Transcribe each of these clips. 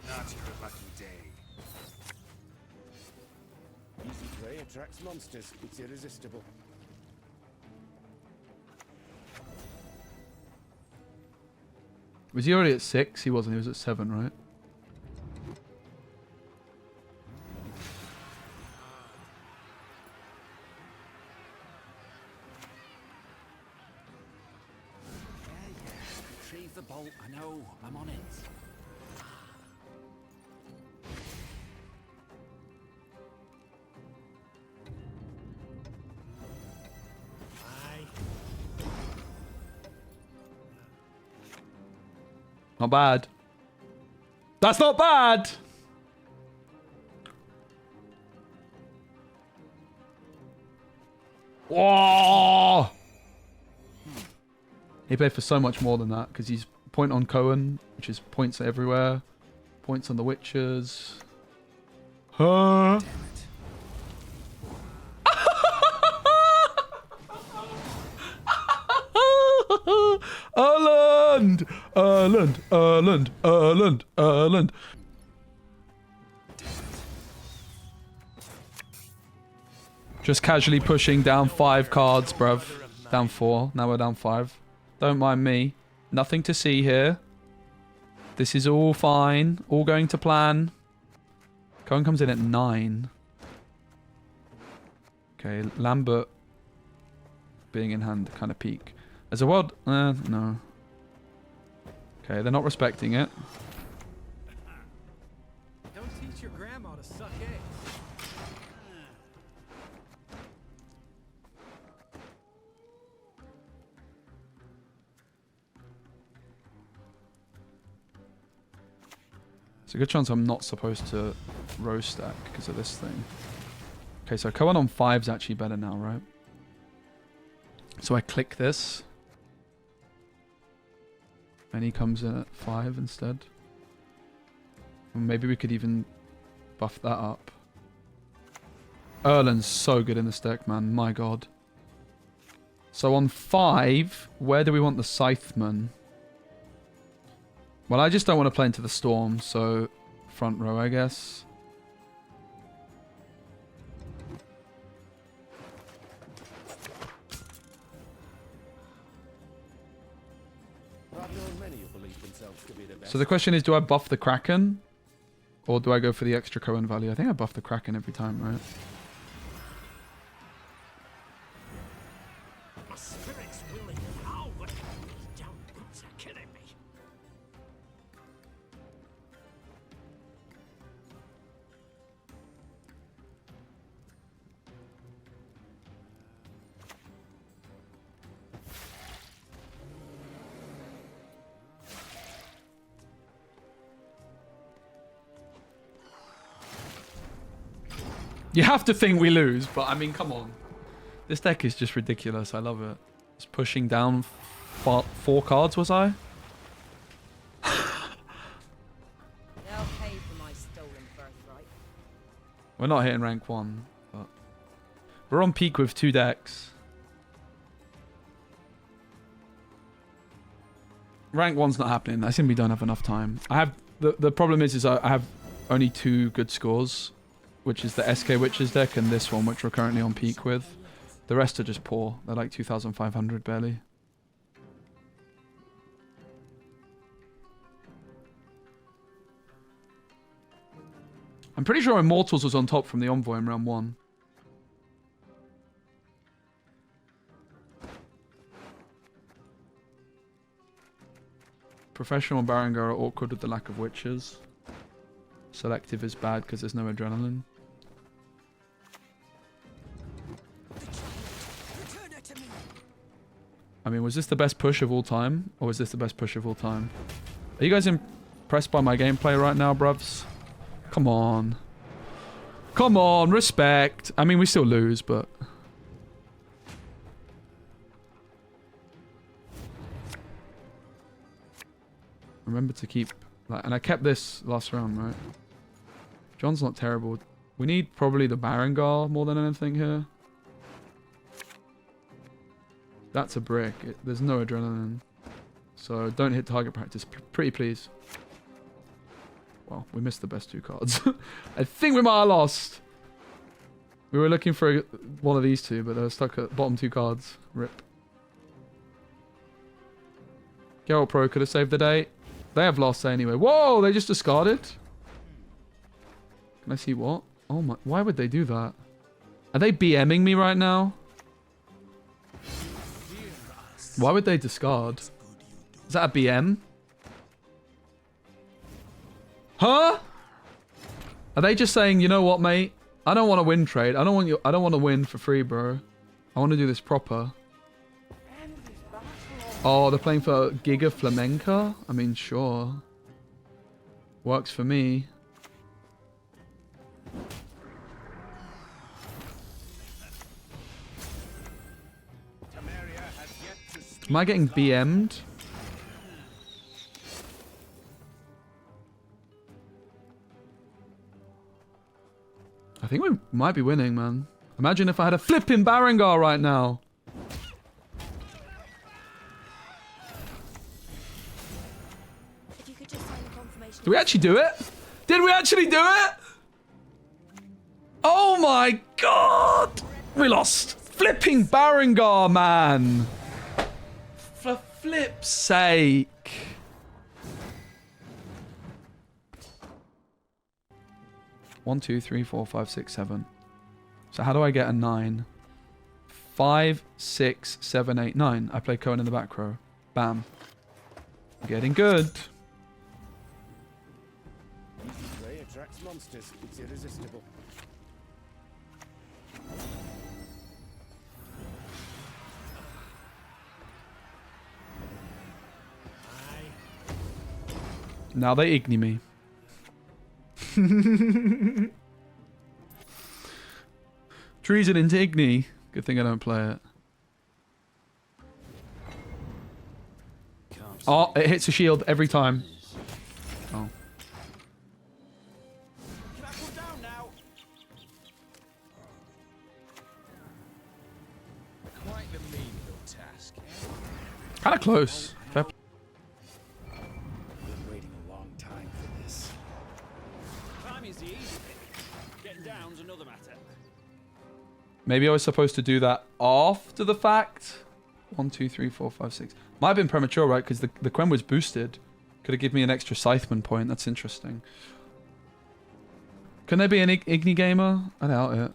Not your lucky day. Easy prey attracts monsters. It's irresistible. Was he already at 6? He wasn't. He was at 7, right? Yeah. Retrieve the bolt. I know. I'm on it. Not bad. That's not bad! Whoa! He played for so much more than that because he's point on Cohen, which is points everywhere. Points on the Witchers. Huh? Damn it. Erland! Erland! Erland! Erland! Erland! Just casually pushing down 5 cards, bruv. Down 4. Now we're down 5. Don't mind me. Nothing to see here. This is all fine. All going to plan. Cohen comes in at 9. Okay, Lambert being in hand kind of peak. As a world... no. Okay, they're not respecting it. Don't teach your grandma to suck eggs. It's a good chance I'm not supposed to row stack because of this thing. Okay, so Cohen on 5 is actually better now, right? So I click this. And he comes in at 5 instead. Or maybe we could even buff that up. Erland's so good in this deck, man. My god. So on 5, where do we want the Scytheman? Well, I just don't want to play into the storm, so front row, I guess. So the question is, do I buff the Kraken? Or do I go for the extra Cohen value? I think I buff the Kraken every time, right? My spirit's willing now, but these damn boots are killing me. You have to think we lose, but I mean, come on. This deck is just ridiculous. I love it. Just pushing down 4 cards, was I? They'll pay for my stolen birthright. We're not hitting rank 1, but we're on peak with 2 decks. Rank 1's not happening. I simply don't have enough time. I have the problem is I have only 2 good scores, which is the SK Witches deck and this one, which we're currently on peak with. The rest are just poor. They're like 2,500 barely. I'm pretty sure Immortals was on top from the Envoy in round 1. Professional and Barangar are awkward with the lack of witches. Selective is bad because there's no adrenaline. I mean, was this the best push of all time? Or was this the best push of all time? Are you guys impressed by my gameplay right now, bruvs? Come on. Come on, respect. I mean, we still lose, but... Remember to keep... And I kept this last round, right? John's not terrible. We need probably the Barangar more than anything here. That's a brick. There's no adrenaline. So don't hit target practice. Pretty please. Well, we missed the best 2 cards. I think we might have lost. We were looking for one of these 2, but they were stuck at bottom 2 cards. Rip. Geralt Pro could have saved the day. They have lost anyway. Whoa, they just discarded? Can I see what? Oh my, why would they do that? Are they BMing me right now? Why would they discard? Is that a BM? Huh? Are they just saying, you know what, mate? I don't want to win trade. I don't want to win for free, bro. I want to do this proper. Oh, they're playing for Giga Flamenca? I mean, sure. Works for me. Am I getting BM'd? I think we might be winning, man. Imagine if I had a flipping Barangar right now. If you could just sign the confirmation. Did we actually do it? Did we actually do it? Oh my god! We lost. Flipping Barangar, man. For flip's sake. One, two, three, four, five, six, 7. So how do I get a 9? 5, 6, 7, 8, 9. I play Cohen in the back row. Bam. Getting good. Ray attracts monsters. It's irresistible. Now they igni me. Treason into igni. Good thing I don't play it. Oh, it hits a shield every time. Oh. Down now. Quite the menial task. Kind of close. Fair play. Been waiting a long time for this. Climbing's the easy bit. Getting down's another matter. Maybe I was supposed to do that after the fact. 1, 2, 3, 4, 5, 6. Might have been premature, right? Because the Quen was boosted. Could have given me an extra Scytheman point. That's interesting. Can there be an Igni gamer? I doubt it.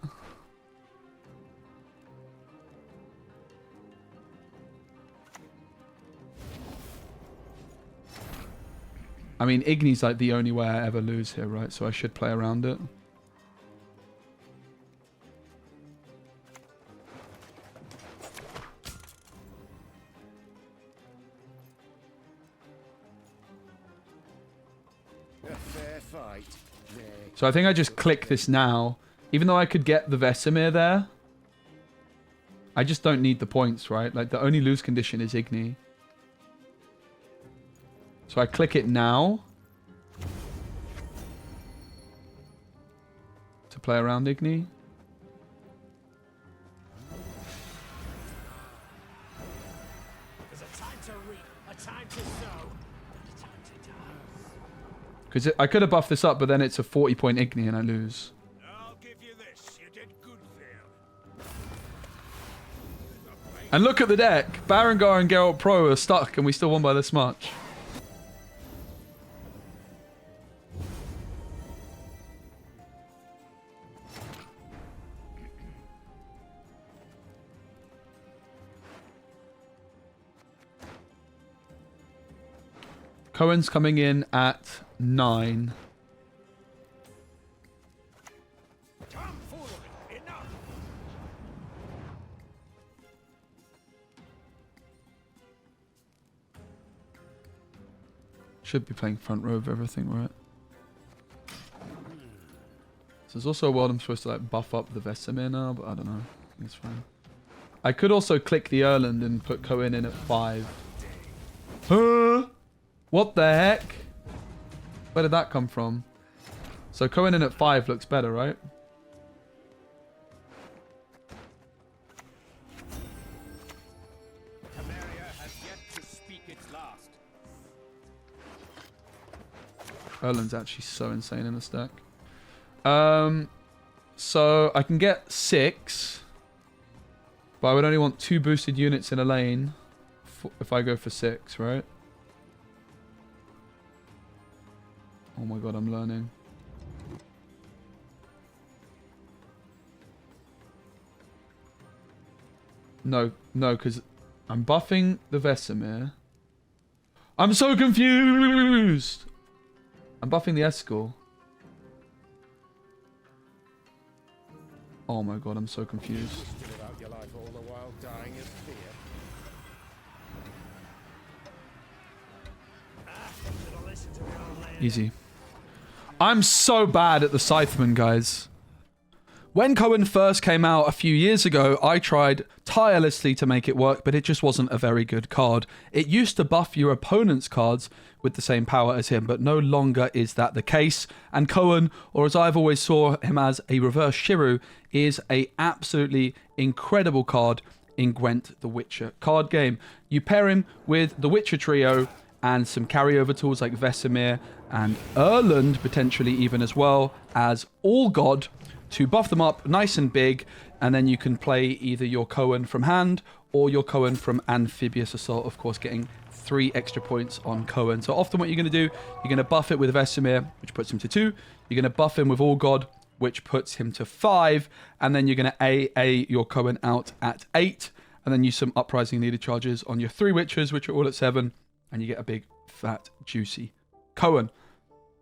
I mean, Igni's like the only way I ever lose here, right? So I should play around it. A fair fight. Nay. So I think I just click this now. Even though I could get the Vesemir there. I just don't need the points, right? Like, the only lose condition is Igni. So I click it now. To play around Igni. There's a time to reap, a time to sow, and a time to die. Because I could have buffed this up, but then it's a 40-point Igni and I lose. I'll give you this. You did good there. And look at the deck. Barangar and Geralt Pro are stuck and we still won by this much. Cohen's coming in at 9. Come forward. Enough. Should be playing front row of everything, right? So there's also a world I'm supposed to like buff up the Vesemir now, but I don't know. I think it's fine. I could also click the Erland and put Cohen in at 5. Huh? What the heck? Where did that come from? So Cohen in at 5 looks better, right? Temeria has yet to speak its last. Erland's actually so insane in the stack. So I can get 6, but I would only want 2 boosted units in a lane if I go for 6, right? Oh my god, I'm learning. No, because I'm buffing the Vesemir. I'm so confused! I'm buffing the Eskel. Oh my god, I'm so confused. Still about your life all the while dying of fear. Easy. I'm so bad at the Scytheman, guys. When Cohen first came out a few years ago, I tried tirelessly to make it work, but it just wasn't a very good card. It used to buff your opponent's cards with the same power as him, but no longer is that the case. And Cohen, or as I've always saw him as a reverse Shiru, is a absolutely incredible card in Gwent the Witcher card game. You pair him with the Witcher trio and some carryover tools like Vesemir and Erland, potentially even as well as All God, to buff them up nice and big, and then you can play either your Cohen from hand or your Cohen from Amphibious Assault, of course getting 3 extra points on Cohen. So often what you're going to do, you're going to buff it with Vesemir, which puts him to 2. You're going to buff him with All God, which puts him to 5. And then you're going to AA your Cohen out at 8. And then use some Uprising Leader charges on your 3 Witchers, which are all at 7. And you get a big, fat, juicy Cohen.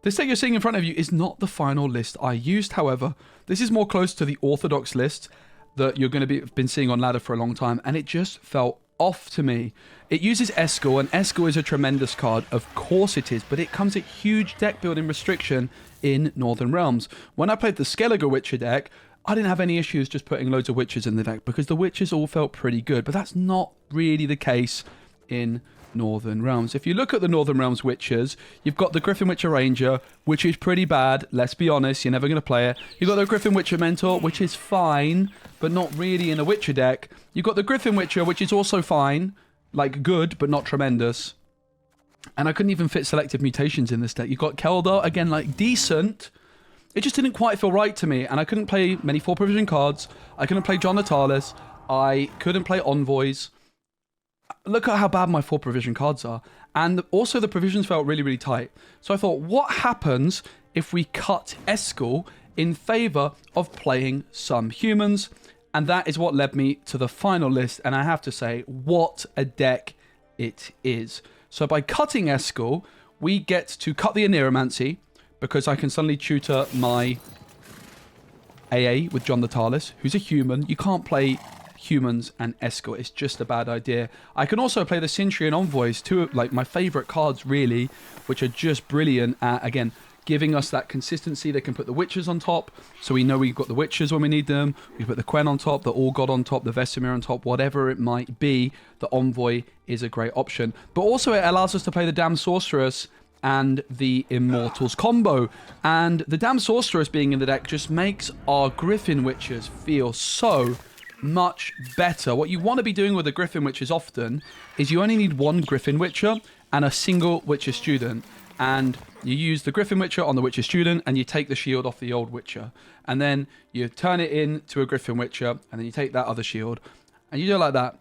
This that you're seeing in front of you is not the final list I used, however. This is more close to the orthodox list that you're going to been seeing on ladder for a long time, and it just felt off to me. It uses Eskel, and Eskel is a tremendous card. Of course it is, but it comes at huge deck building restriction in Northern Realms. When I played the Skellige Witcher deck, I didn't have any issues just putting loads of Witchers in the deck because the Witchers all felt pretty good, but that's not really the case in Northern Realms. If you look at the Northern Realms Witchers, you've got the Griffin Witcher Ranger, which is pretty bad. Let's be honest, you're never going to play it. You've got the Griffin Witcher Mentor, which is fine, but not really in a Witcher deck. You've got the Griffin Witcher, which is also fine, like good, but not tremendous. And I couldn't even fit selective mutations in this deck. You've got Keldar, again, like decent. It just didn't quite feel right to me, and I couldn't play many 4 provision cards. I couldn't play John Natalis. I couldn't play Envoys. Look at how bad my 4 provision cards are. And also the provisions felt really, really tight. So I thought, what happens if we cut Eskel in favour of playing some humans? And that is what led me to the final list. And I have to say, what a deck it is. So by cutting Eskel, we get to cut the Aneromancy, because I can suddenly tutor my AA with John Natalis, who's a human. You can't play humans and Eskel. It's just a bad idea. I can also play the Sentry and Envoys, two of like my favourite cards really, which are just brilliant at, again, giving us that consistency. They can put the Witchers on top, so we know we've got the Witchers when we need them. We put the Quen on top, the All God on top, the Vesemir on top, whatever it might be. The Envoy is a great option. But also it allows us to play the Damned Sorceress and the Immortals combo. And the Damned Sorceress being in the deck just makes our Griffin Witchers feel so much better. What you want to be doing with the Griffin Witchers often is you only need 1 Griffin Witcher and a single Witcher student. And you use the Griffin Witcher on the Witcher student and you take the shield off the old Witcher. And then you turn it into a Griffin Witcher and then you take that other shield. And you do it like that.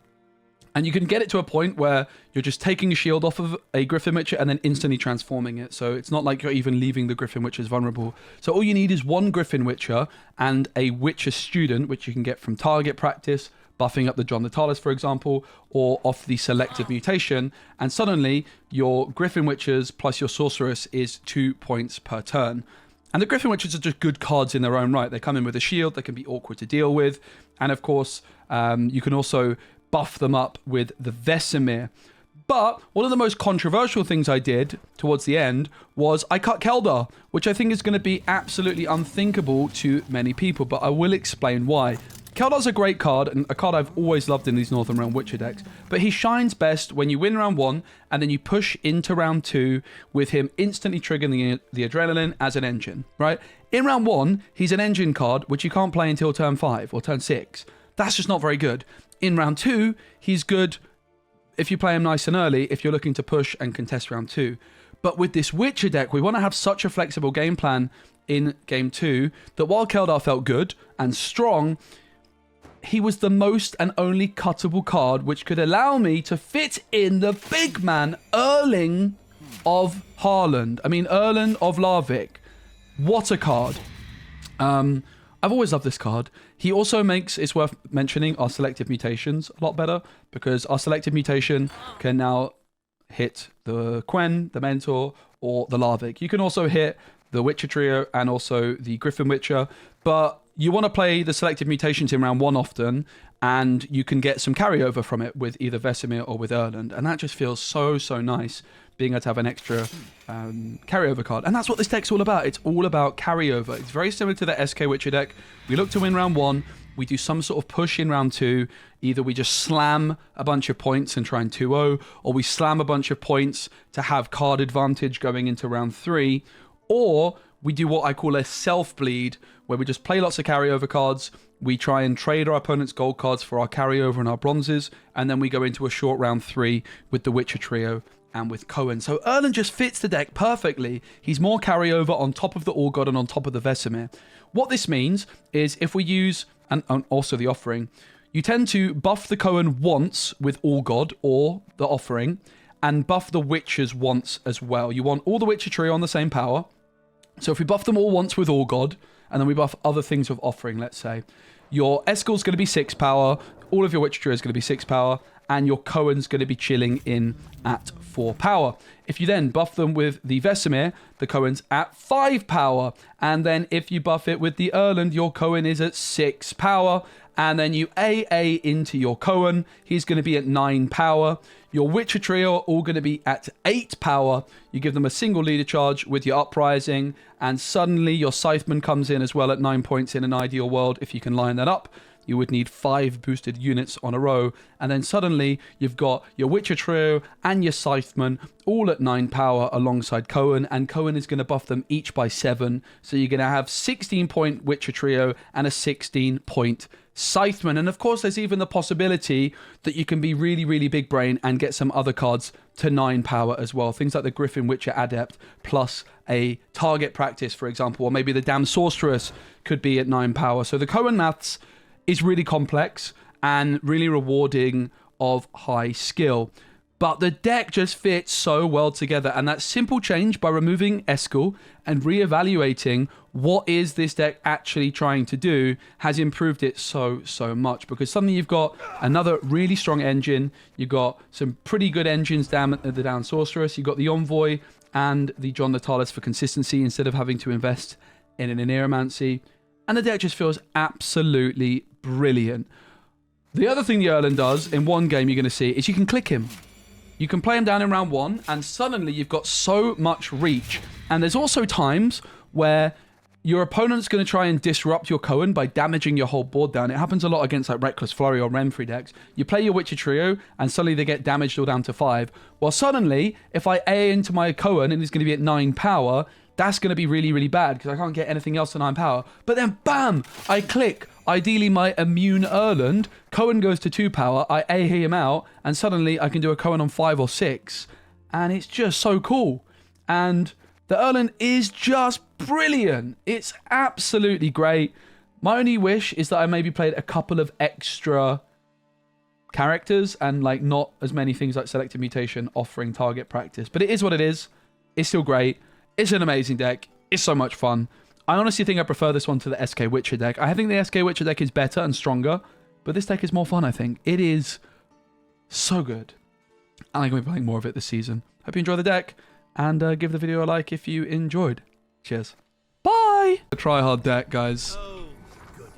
And you can get it to a point where you're just taking a shield off of a Griffin Witcher and then instantly transforming it. So it's not like you're even leaving the Griffin Witchers vulnerable. So all you need is 1 Griffin Witcher and a Witcher student, which you can get from target practice, buffing up the John Natalis, for example, or off the selective mutation. And suddenly your Griffin Witchers plus your Sorceress is 2 points per turn. And the Griffin Witchers are just good cards in their own right. They come in with a shield. They can be awkward to deal with. And of course, you can also buff them up with the Vesemir. But one of the most controversial things I did towards the end was I cut Keldar, which I think is going to be absolutely unthinkable to many people, but I will explain why. Keldar's a great card, and a card I've always loved in these Northern Realm Witcher decks, but he shines best when you win round 1, and then you push into round 2 with him instantly triggering the Adrenaline as an engine, right? In round 1, he's an engine card, which you can't play until turn 5 or turn 6. That's just not very good. In round 2, he's good if you play him nice and early, if you're looking to push and contest round 2. But with this Witcher deck, we want to have such a flexible game plan in Game 2 that while Keldar felt good and strong, he was the most and only cuttable card which could allow me to fit in the big man Erling of Haaland. I mean, Erland of Larvik. What a card. I've always loved this card. He also makes, it's worth mentioning, our selective mutations a lot better, because our selective mutation can now hit the Quen, the Mentor, or the Larvik. You can also hit the Witcher trio and also the Griffin Witcher, but you want to play the selective mutations in round 1 often, and you can get some carryover from it with either Vesemir or with Erland, and that just feels so, so nice, being able to have an extra carryover card. And that's what this deck's all about. It's all about carryover. It's very similar to the SK Witcher deck. We look to win round 1. We do some sort of push in round 2. Either we just slam a bunch of points and try and 2-0, or we slam a bunch of points to have card advantage going into round 3, or we do what I call a self-bleed, where we just play lots of carryover cards, we try and trade our opponent's gold cards for our carryover and our bronzes, and then we go into a short round 3 with the Witcher trio and with Cohen. So Erland just fits the deck perfectly. He's more carryover on top of the All God and on top of the Vesemir. What this means is if we use, and also the Offering, you tend to buff the Cohen once with All God or the Offering, and buff the Witchers once as well. You want all the Witcher trio on the same power. So if we buff them all once with All God, and then we buff other things with Offering, let's say, your Eskel's going to be 6 power, all of your Witcher trio is going to be 6 power, and your Cohen's going to be chilling in at 4 power. If you then buff them with the Vesemir, the Cohen's at 5 power. And then if you buff it with the Erland, your Cohen is at 6 power. And then you AA into your Cohen, he's going to be at 9 power. Your Witcher trio are all going to be at 8 power. You give them a single leader charge with your Uprising, and suddenly your Scytheman comes in as well at 9 points in an ideal world if you can line that up. You would need 5 boosted units on a row, and then suddenly you've got your Witcher trio and your Scytheman all at 9 power alongside Cohen, and Cohen is going to buff them each by 7, so you're going to have 16-point Witcher trio and a 16-point Scytheman. And of course there's even the possibility that you can be really, really big brain and get some other cards to 9 power as well. Things like the Griffin Witcher Adept plus a target practice, for example, or maybe the Damn Sorceress could be at 9 power. So the Cohen maths is really complex and really rewarding of high skill. But the deck just fits so well together, and that simple change by removing Eskel and reevaluating what is this deck actually trying to do has improved it so, so much, because suddenly you've got another really strong engine, you've got some pretty good engines down at the Down Sorceress, you've got the Envoy and the John Natalis for consistency instead of having to invest in an Aneromancy, and the deck just feels absolutely brilliant. The other thing the Erland does in one game you're going to see is you can click him. You can play him down in round 1, and suddenly you've got so much reach. And there's also times where your opponent's going to try and disrupt your Cohen by damaging your whole board down. It happens a lot against like Reckless Flurry or Renfrey decks. You play your Witcher trio, and suddenly they get damaged all down to 5. Well, suddenly, if I A into my Cohen and he's going to be at 9 power, that's going to be really, really bad because I can't get anything else to 9 power. But then, bam, I click. Ideally, my immune Erland, Cohen goes to 2 power, I A him out, and suddenly I can do a Cohen on 5 or 6. And it's just so cool. And the Erland is just brilliant. It's absolutely great. My only wish is that I maybe played a couple of extra characters and like not as many things like Selective Mutation, Offering, Target Practice. But it is what it is. It's still great. It's an amazing deck. It's so much fun. I honestly think I prefer this one to the SK Witcher deck. I think the SK Witcher deck is better and stronger, but this deck is more fun, I think. It is so good. And I'm going to be playing more of it this season. Hope you enjoy the deck, and give the video a like if you enjoyed. Cheers. Bye! A try-hard deck, guys.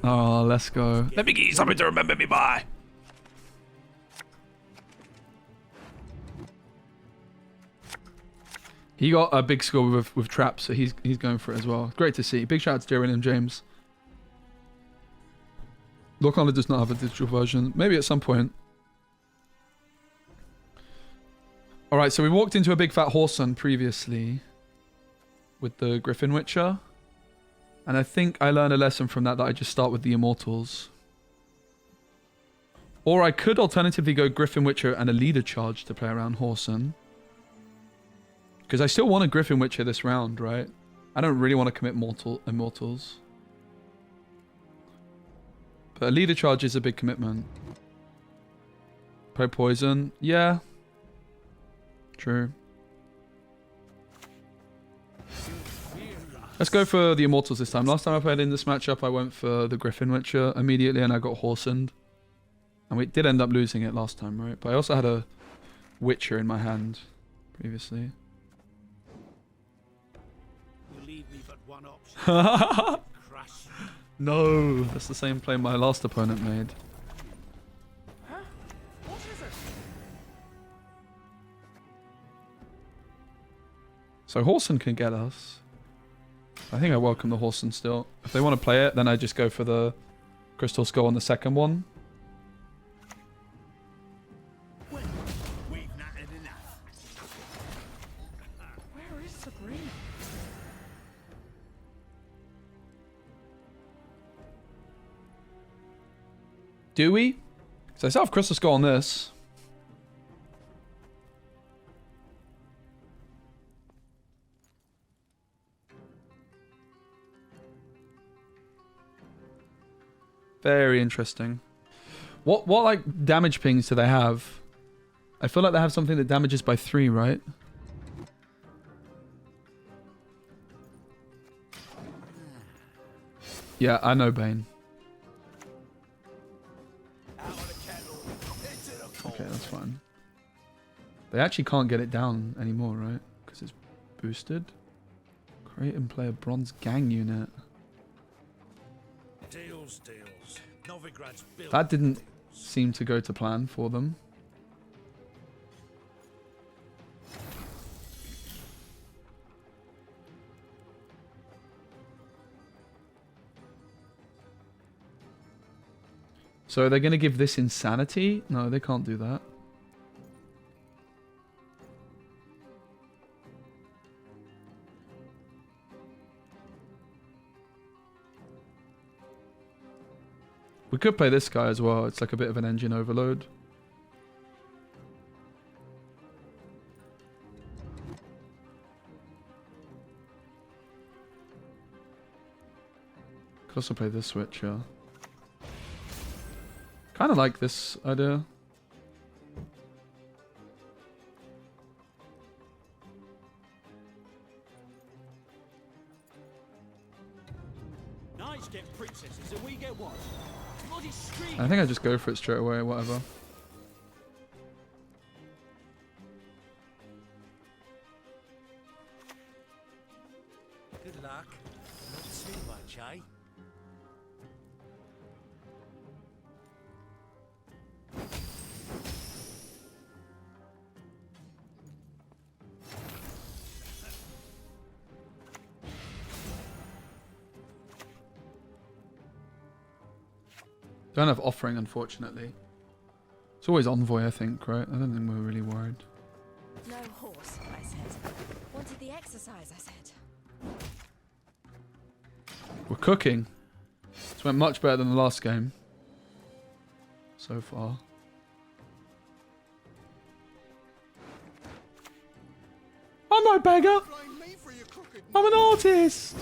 Oh, let's go. Let me give you something to remember me by. He got a big score with traps, so he's going for it as well. Great to see. Big shout out to Darren and James. Lockhart does not have a digital version. Maybe at some point. Alright, so we walked into a big fat Whoreson previously with the Griffin Witcher. And I think I learned a lesson from that I just start with the Immortals. Or I could alternatively go Griffin Witcher and a leader charge to play around Whoreson. Because I still want a Griffin Witcher this round, right? I don't really want to commit Immortals. But a leader charge is a big commitment. Play Poison. Yeah. True. Let's go for the Immortals this time. Last time I played in this matchup, I went for the Griffin Witcher immediately and I got Horsened. And we did end up losing it last time, right? But I also had a Witcher in my hand previously. You leave me but one option. Crush. No, that's the same play my last opponent made. Huh? What is it? So Horsen can get us. I think I welcome the Horsen still. If they want to play it, then I just go for the Crystal Skull on the second one. We've nattered enough. Where is the green? Do we? So I still have Crystal Skull on this. Very interesting. What like damage pings do they have? I feel like they have something that damages by 3, right? Yeah, I know Bane. Okay, that's fine. They actually can't get it down anymore, right? Because it's boosted. Create and play a bronze gang unit. Deals. Novigrad's built. That didn't seem to go to plan for them. So they're going to give this insanity? No, they can't do that. We could play this guy as well. It's like a bit of an engine overload. Could also play this switch, yeah. Kind of like this idea. Knights get princesses and we get what? Bloody street. I think I just go for it straight away, whatever. Good luck. Not too much, eh? Don't have offering, unfortunately. It's always envoy, I think, right? I don't think we're really worried. No horse, I said. Wanted the exercise, I said. We're cooking. This went much better than the last game. So far. I'm no beggar! I'm an artist!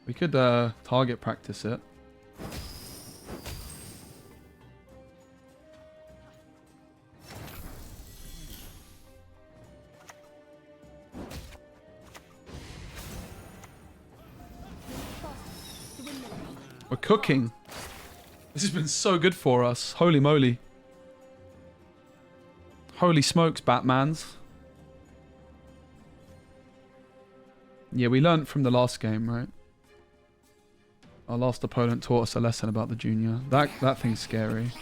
We could target practice it. We're cooking. This has been so good for us. Holy moly. Holy smokes, Batmans. Yeah, we learned from the last game, right? Our last opponent taught us a lesson about the junior. That thing's scary.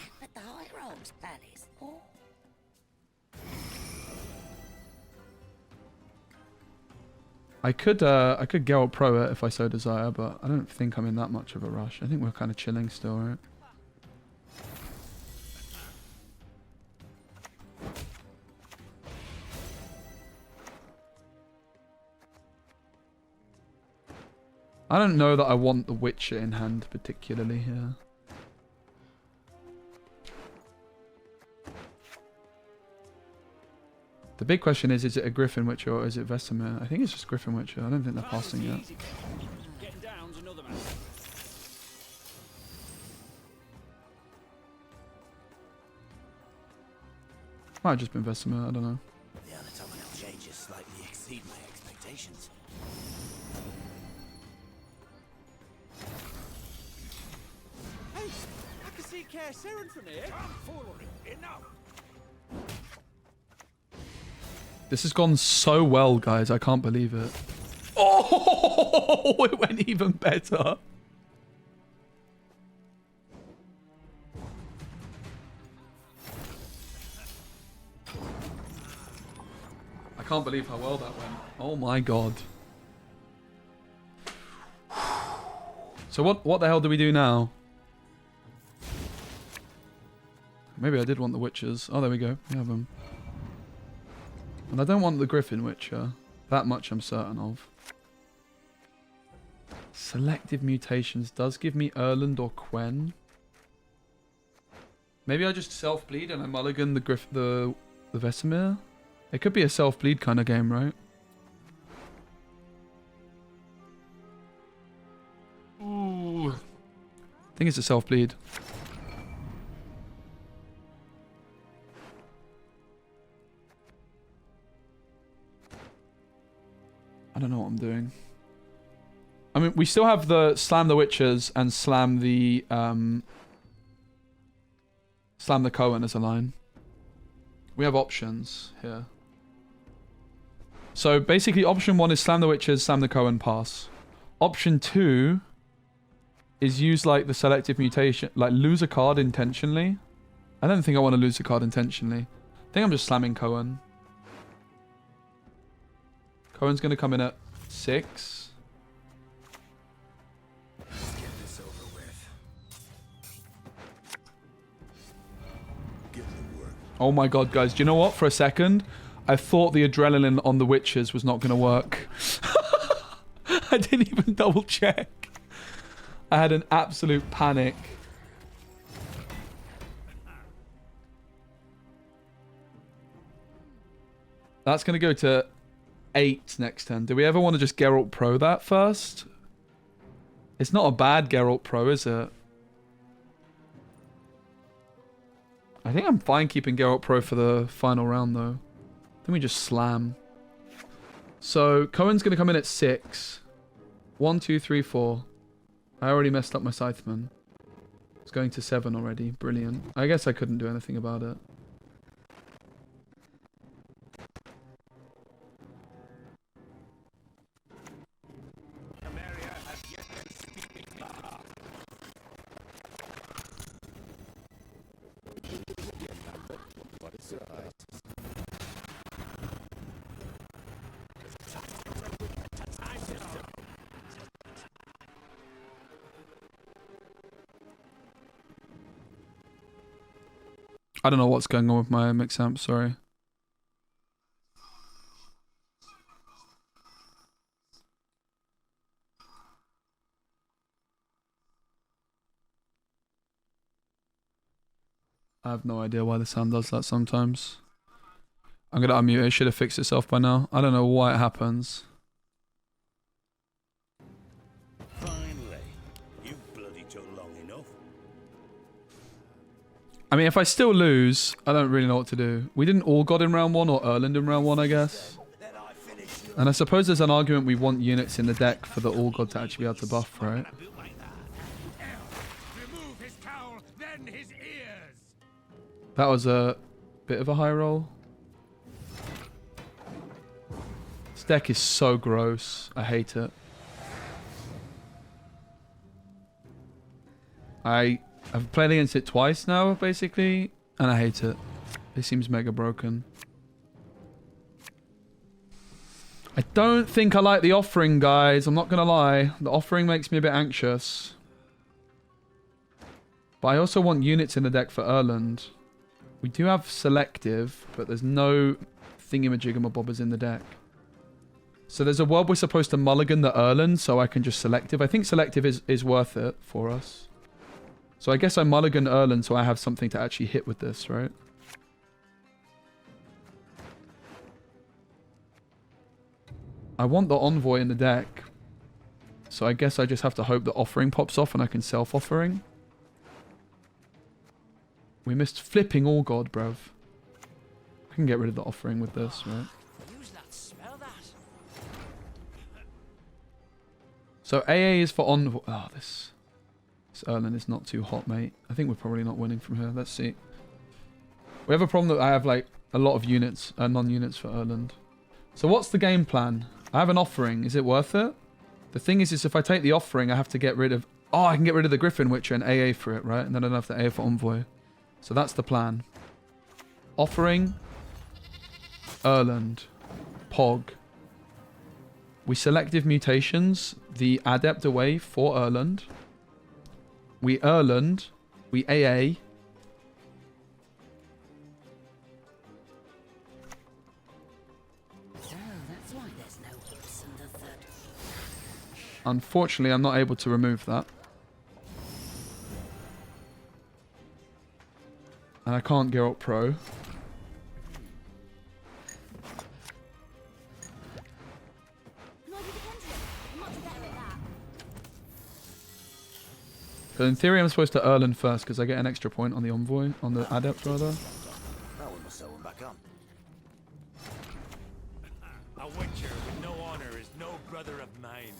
I could Geralt Pro it if I so desire, but I don't think I'm in that much of a rush. I think we're kind of chilling still, right? I don't know that I want the Witcher in hand particularly here. The big question is it a Griffin Witcher or is it Vesemir? I think it's just Griffin Witcher. I don't think they're passing yet. Getting down's another matter. Might have just been Vesemir, I don't know. The anatomical changes slightly exceed my expectations. Hey, I can see Care Saren from here. Foolery, enough. This has gone so well, guys. I can't believe it. Oh, it went even better. I can't believe how well that went. Oh my god. So what the hell do we do now? Maybe I did want the witches. Oh, there we go. We have them. And I don't want the Griffin Witcher. That much I'm certain of. Selective mutations does give me Erland or Quen. Maybe I just self-bleed and I mulligan the Vesemir? It could be a self-bleed kind of game, right? Ooh. I think it's a self-bleed. I don't know what I'm doing. I mean, we still have the slam the witches and slam the Cohen as a line. We have options here. So basically option 1 is slam the witches, slam the Cohen, pass. Option 2 is use like the selective mutation, like lose a card intentionally. I don't think I want to lose a card intentionally. I think I'm just slamming Cohen. Cohen's going to come in at 6. Let's get this over with. Get to work. Oh my god, guys. Do you know what? For a second, I thought the adrenaline on the witches was not going to work. I didn't even double check. I had an absolute panic. That's going to go to 8 next turn. Do we ever want to just Geralt Pro that first? It's not a bad Geralt Pro, is it? I think I'm fine keeping Geralt Pro for the final round, though. Then we just slam. So, Cohen's going to come in at 6. 1, 2, 3, 4. I already messed up my Scytheman. It's going to 7 already. Brilliant. I guess I couldn't do anything about it. What a surprise. I don't know what's going on with my mix amp, sorry. I have no idea why the sound does that sometimes. I'm gonna unmute it. It should have fixed itself by now. I don't know why it happens. Finally. You bloody took long enough. I mean, if I still lose, I don't really know what to do. We didn't all God in round 1 or Erland in round 1, I guess. Then I finish you. And I suppose there's an argument we want units in the deck for the all God to actually be able to buff, right? Remove his cowl, then his ears. That was a bit of a high roll. This deck is so gross. I hate it. I've played against it twice now, basically, and I hate it. It seems mega broken. I don't think I like the offering, guys. I'm not going to lie. The offering makes me a bit anxious. But I also want units in the deck for Erland. We do have selective, but there's no thingamajigamabobbers in the deck. So there's a world we're supposed to mulligan the Erland, so I can just selective. I think selective is worth it for us. So I guess I mulligan Erland so I have something to actually hit with this, right? I want the Envoy in the deck. So I guess I just have to hope that Offering pops off and I can self-offering. We missed flipping All God, bruv. I can get rid of the Offering with this, right? Use that, smell that. So AA is for Envoy. Oh, this Erland is not too hot, mate. I think we're probably not winning from here. Let's see. We have a problem that I have like a lot of units, non-units for Erland. So what's the game plan? I have an Offering. Is it worth it? The thing is if I take the Offering, I have to get rid of... Oh, I can get rid of the Griffin Witcher and AA for it, right? And then I don't have to AA for Envoy. So that's the plan. Offering. Erland. Pog. We selective mutations the Adept away for Erland. We Erland. We AA. Unfortunately, I'm not able to remove that. And I can't Geralt Pro. So in theory, I'm supposed to Erland first because I get an extra point on the Envoy, on the Adept rather. Now we must sew him back on. A witcher with no honor is no brother of mine.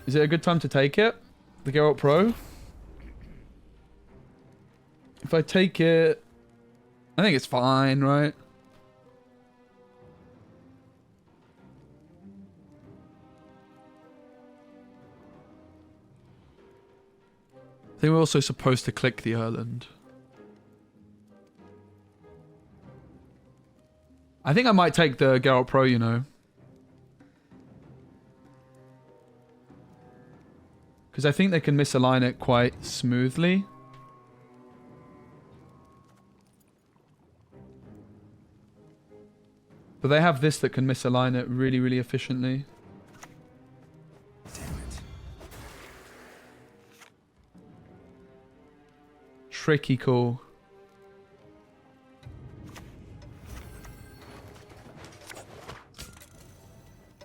Is it a good time to take it? The Geralt Pro? If I take it... I think it's fine, right? I think we're also supposed to click the Erland. I think I might take the Geralt Pro, you know. Because I think they can misalign it quite smoothly. But they have this that can misalign it really, really efficiently. Damn it. Tricky call.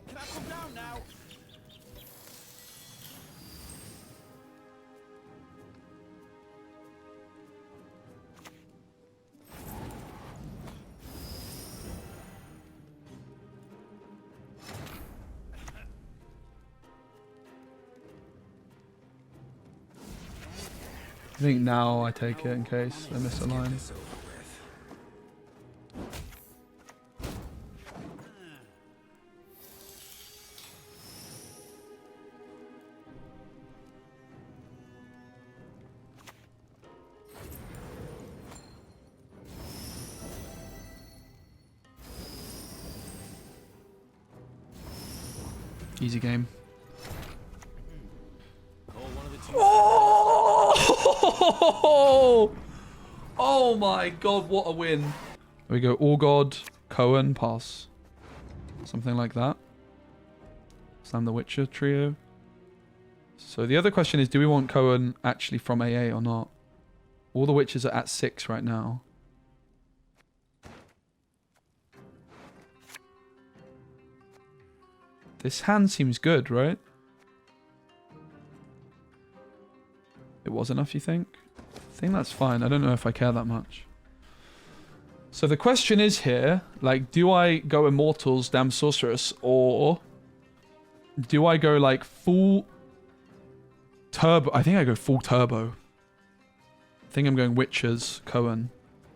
Can I come down now? I think now I take it in case they misalign. It's over with. Easy game. Call one of the two. Oh! Oh my god, what a win. There we go. All God, Cohen, pass. Something like that. Slam the Witcher trio. So the other question is, do we want Cohen actually from AA or not? All the Witchers are at 6 right now. This hand seems good, right? It was enough, you think? I think that's fine. I don't know if I care that much. So the question is here, like, do I go Immortals, Damn Sorceress, or do I go, like, full turbo? I think I go full turbo. I think I'm going Witchers, Cohen.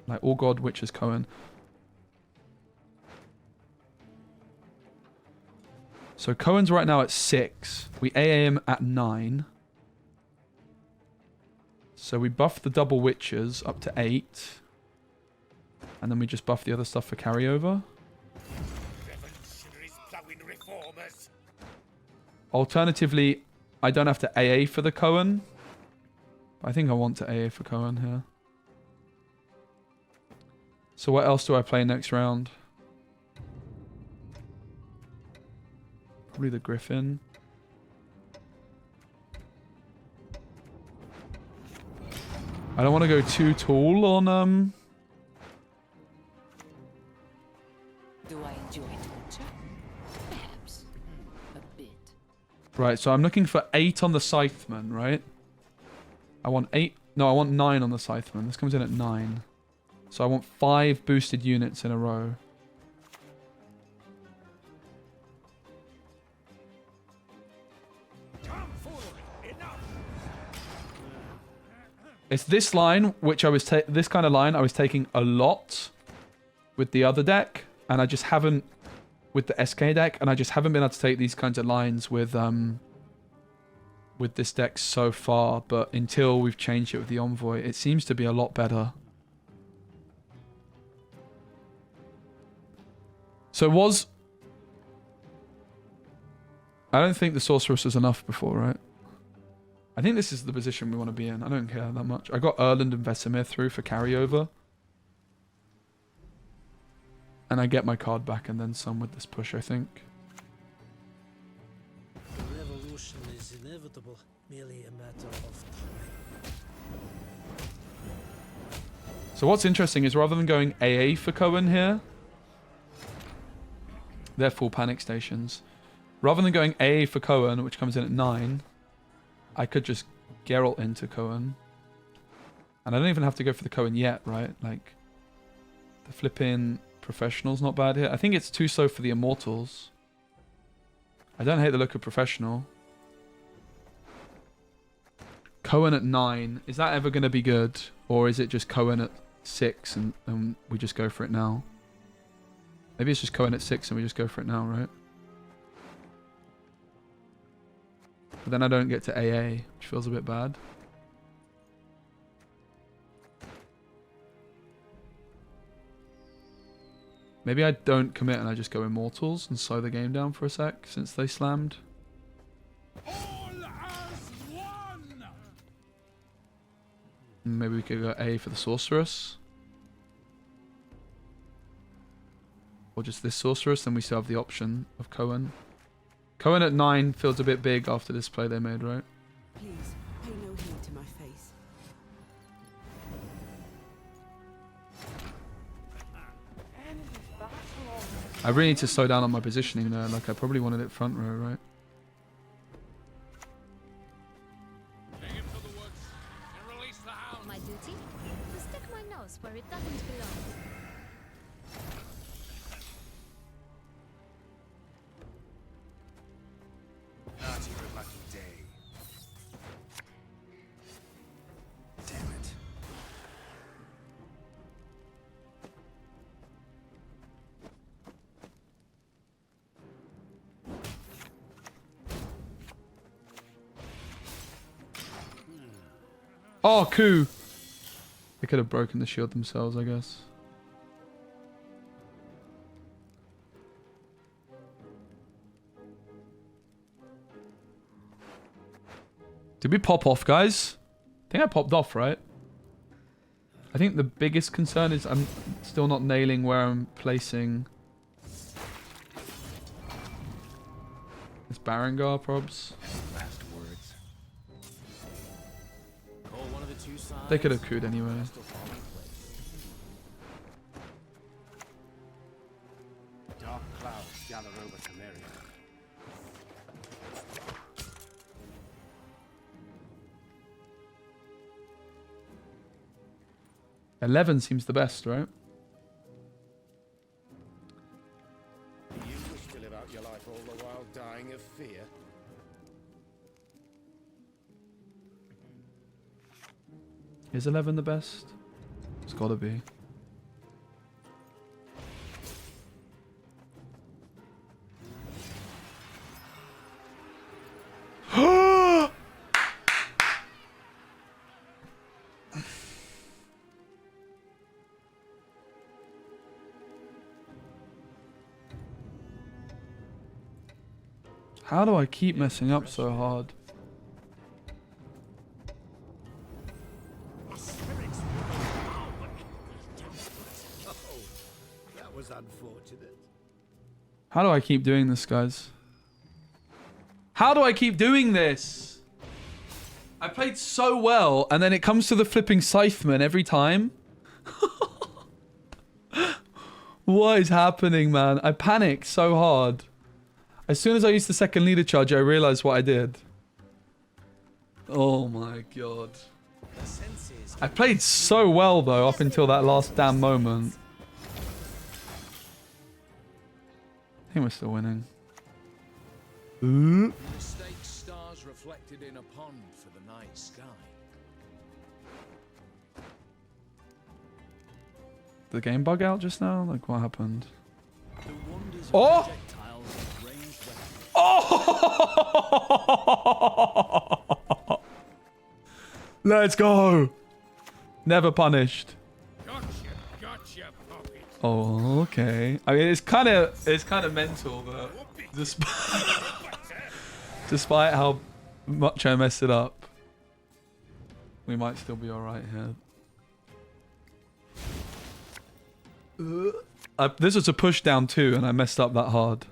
Like, All God, Witchers, Cohen. So Cohen's right now at 6. We AA him at 9. So we buff the double Witchers up to 8. And then we just buff the other stuff for carryover. Revolutionaries plowing reformers. Alternatively, I don't have to AA for the Cohen. I think I want to AA for Cohen here. So what else do I play next round? Probably the Griffin. I don't want to go too tall on Do I enjoy torture? Perhaps. A bit. Right, so I'm looking for 8 on the Scytheman, right? I want 8. No, I want 9 on the Scytheman. This comes in at 9. So I want 5 boosted units in a row. It's this line, which I was this kind of line I was taking a lot with the other deck, and I just haven't with the SK deck, and I just haven't been able to take these kinds of lines with this deck so far. But until we've changed it with the Envoy, it seems to be a lot better. So I don't think the Sorceress was enough before, right? I think this is the position we want to be in. I don't care that much. I got Erland and Vesemir through for carryover. And I get my card back and then some with this push, I think. The revolution is inevitable, merely a matter of time. So what's interesting is rather than going AA for Cohen here, they're full panic stations. Rather than going AA for Cohen, which comes in at 9, I could just Geralt into Cohen. And I don't even have to go for the Cohen yet, right? Like, the flipping Professional's not bad here. I think it's too slow for the Immortals. I don't hate the look of Professional. Cohen at 9. Is that ever going to be good? Or is it just Cohen at 6 and we just go for it now? Maybe it's just Cohen at 6 and we just go for it now, right? But then I don't get to AA, which feels a bit bad. Maybe I don't commit and I just go Immortals and slow the game down for a sec since they slammed. All as one! Maybe we could go A for the Sorceress. Or just this Sorceress, then we still have the option of Cohen. Cohen at 9 feels a bit big after this play they made, right? Please, pay no heed to my face. I really need to slow down on my positioning there. Like, I probably wanted it front row, right? Take him to the woods and release the hound. My duty? To stick my nose where it doesn't belong. Not your lucky day. Damn it. Oh, coup! They could have broken the shield themselves, I guess. Did we pop off, guys? I think I popped off, right? I think the biggest concern is I'm still not nailing where I'm placing this Barangar probs. Last words. Call one of the two sides. They could have cooed anyway. Dark clouds gather over Camaria. 11 seems the best, right? Do you wish to live out your life all the while dying of fear? Is 11 the best? It's gotta be. How do I keep messing up so hard? That was unfortunate. How do I keep doing this, guys? How do I keep doing this? I played so well, and then it comes to the flipping Scytheman every time. What is happening, man? I panicked so hard. As soon as I used the second leader charge, I realized what I did. Oh my god. I played so well, though, up until that last damn moment. I think we're still winning. Mistake stars reflected in a pond for the night sky. Did the game bug out just now? Like, what happened? Oh! Oh! Let's go! Never punished. Gotcha, puppet. Oh, okay. I mean, it's kind of mental that despite how much I messed it up, we might still be all right here. This was a push down too, and I messed up that hard.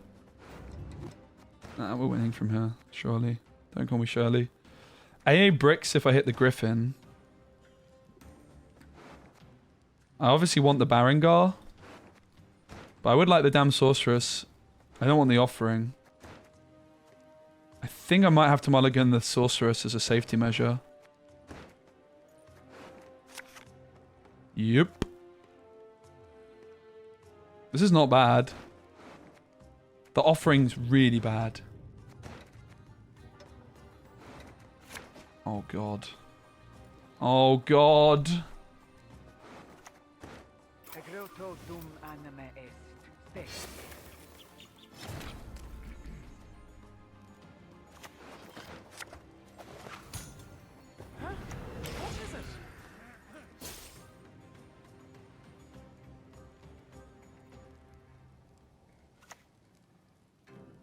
Nah, we're winning from here, surely. Don't call me Shirley. AA bricks if I hit the Griffin. I obviously want the Barongar. But I would like the damn Sorceress. I don't want the Offering. I think I might have to mulligan the Sorceress as a safety measure. Yep. This is not bad. The Offering's really bad. Oh god. Oh god.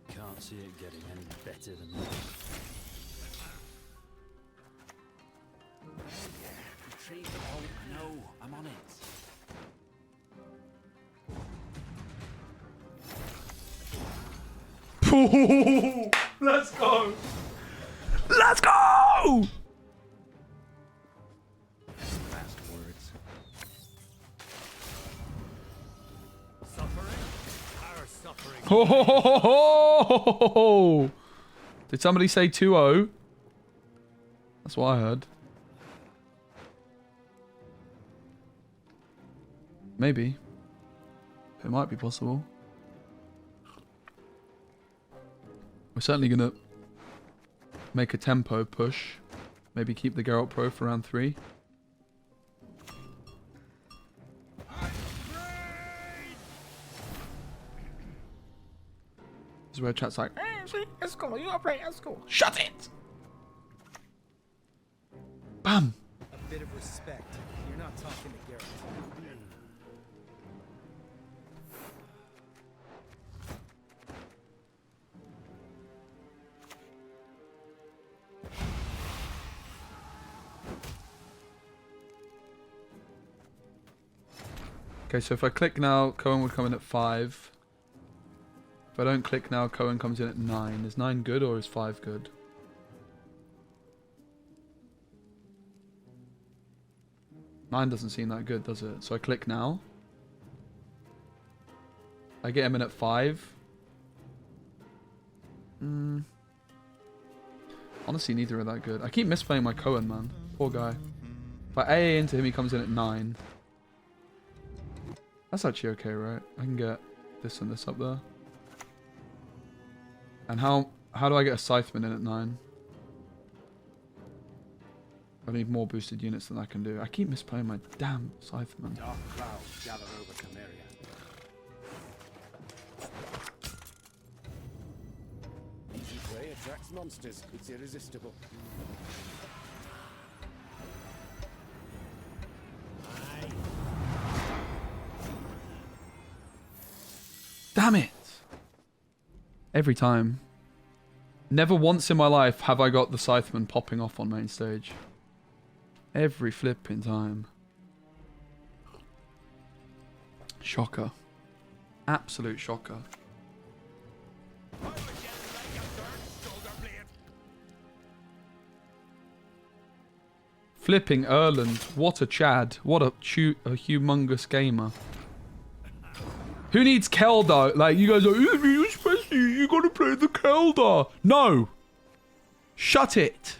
Can't see it getting any better than that. Retrieve the bolt. No, I'm on it. Let's go! Let's go! Last words. Suffering? Our suffering. Ho, ho, ho, ho, ho! Did somebody say 2-0? That's what I heard. Maybe. It might be possible. We're certainly going to make a tempo push. Maybe keep the Geralt Pro for round 3. This is where chat's like, hey, see, let's go, you gotta play, let's go. Shut it! Bam! A bit of respect. You're not talking to Garrett. Okay, so if I click now, Cohen would come in at 5. If I don't click now, Cohen comes in at 9. Is 9 good or is 5 good? Nine doesn't seem that good, does it? So I click now. I get him in at 5. Honestly, neither are that good. I keep misplaying my Cohen, man. Poor guy. If I AA into him, he comes in at 9. That's actually okay, right? I can get this and this up there. And how do I get a Scytheman in at 9? I need more boosted units than I can do. I keep misplaying my damn Scytheman. Dark clouds gather over Camaria. Easy prey attracts monsters. It's irresistible. Damn it! Every time. Never once in my life have I got the Scytheman popping off on main stage. Every flipping time. Shocker. Absolute shocker. Flipping Erland. What a Chad. What a humongous gamer. Who needs Keldar? Like, you guys are, you speci, you gotta play the Keldar. No. Shut it.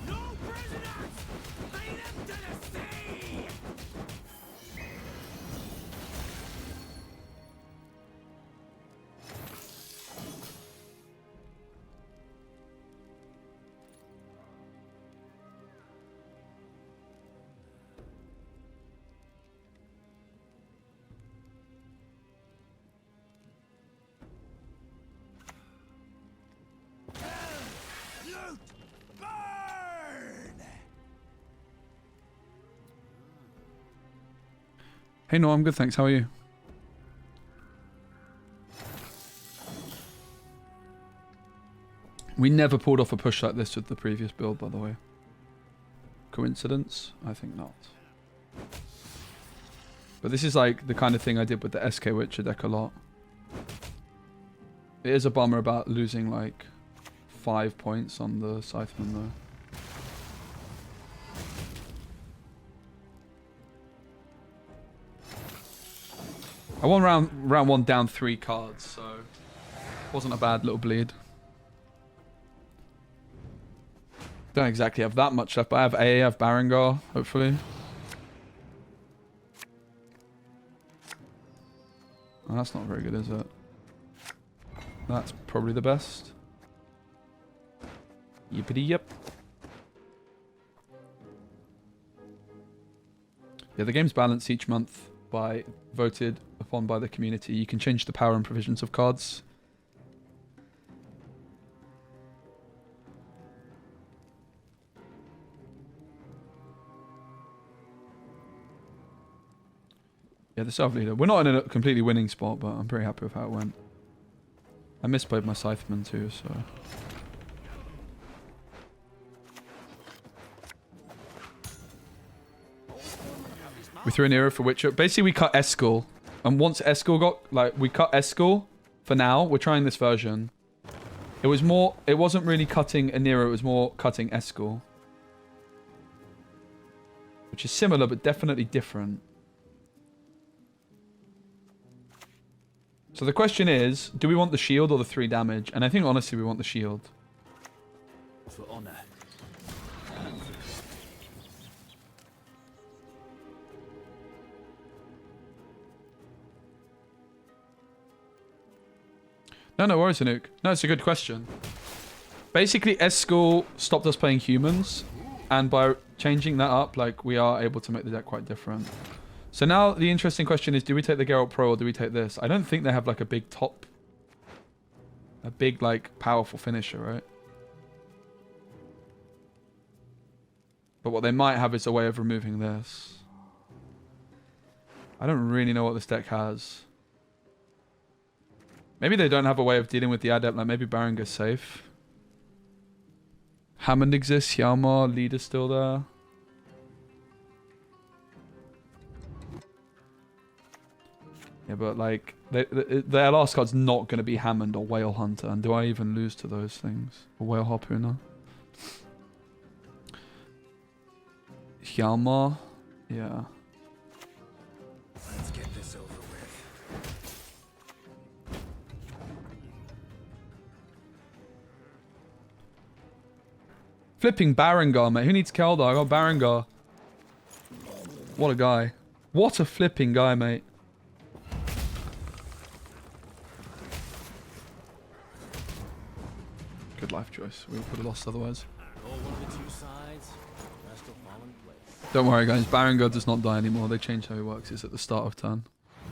No prisoners! Lead them to the sea! Loot! Burn! Hey, no, I'm good, thanks. How are you? We never pulled off a push like this with the previous build, by the way. Coincidence? I think not. But this is like the kind of thing I did with the SK Witcher deck a lot. It is a bummer about losing like 5 points on the Scytheman though. I won round 1 down 3 cards, so wasn't a bad little bleed. Don't exactly have that much left, but I have A, I have Barangar, hopefully. Oh, that's not very good, is it? That's probably the best. Yippity yip. Yeah, the game's balanced each month by voted upon by the community. You can change the power and provisions of cards. Yeah, the South leader. We're not in a completely winning spot, but I'm pretty happy with how it went. I misplayed my Scytheman too, so... We threw an era for Witcher. Basically, we cut Eskel. And once Eskel got... Like, we cut Eskel for now. We're trying this version. It was more... It wasn't really cutting Anira, it was more cutting Eskel. Which is similar, but definitely different. So the question is, do we want the shield or the 3 damage? And I think, honestly, we want the shield. For honor. No worries, Anouk. No, it's a good question. Basically, Eskel stopped us playing humans. And by changing that up, like, we are able to make the deck quite different. So now the interesting question is, do we take the Geralt Pro or do we take this? I don't think they have like a big top... A big, like, powerful finisher, right? But what they might have is a way of removing this. I don't really know what this deck has. Maybe they don't have a way of dealing with the Adept, like maybe Barangar's safe. Hammond exists, Hjalmar, Leader's still there. Yeah, but like, their last card's not going to be Hammond or Whale Hunter. And do I even lose to those things? Or Whale Harpooner? Hjalmar? Yeah. Let's get this over with. Flipping Barangar, mate. Who needs Keldar? I got Barangar. What a guy. What a flipping guy, mate. Good life choice. We would have lost otherwise. All of the 2 sides, rest will fall in place. Don't worry, guys. Barangar does not die anymore. They changed how he works. It's at the start of turn.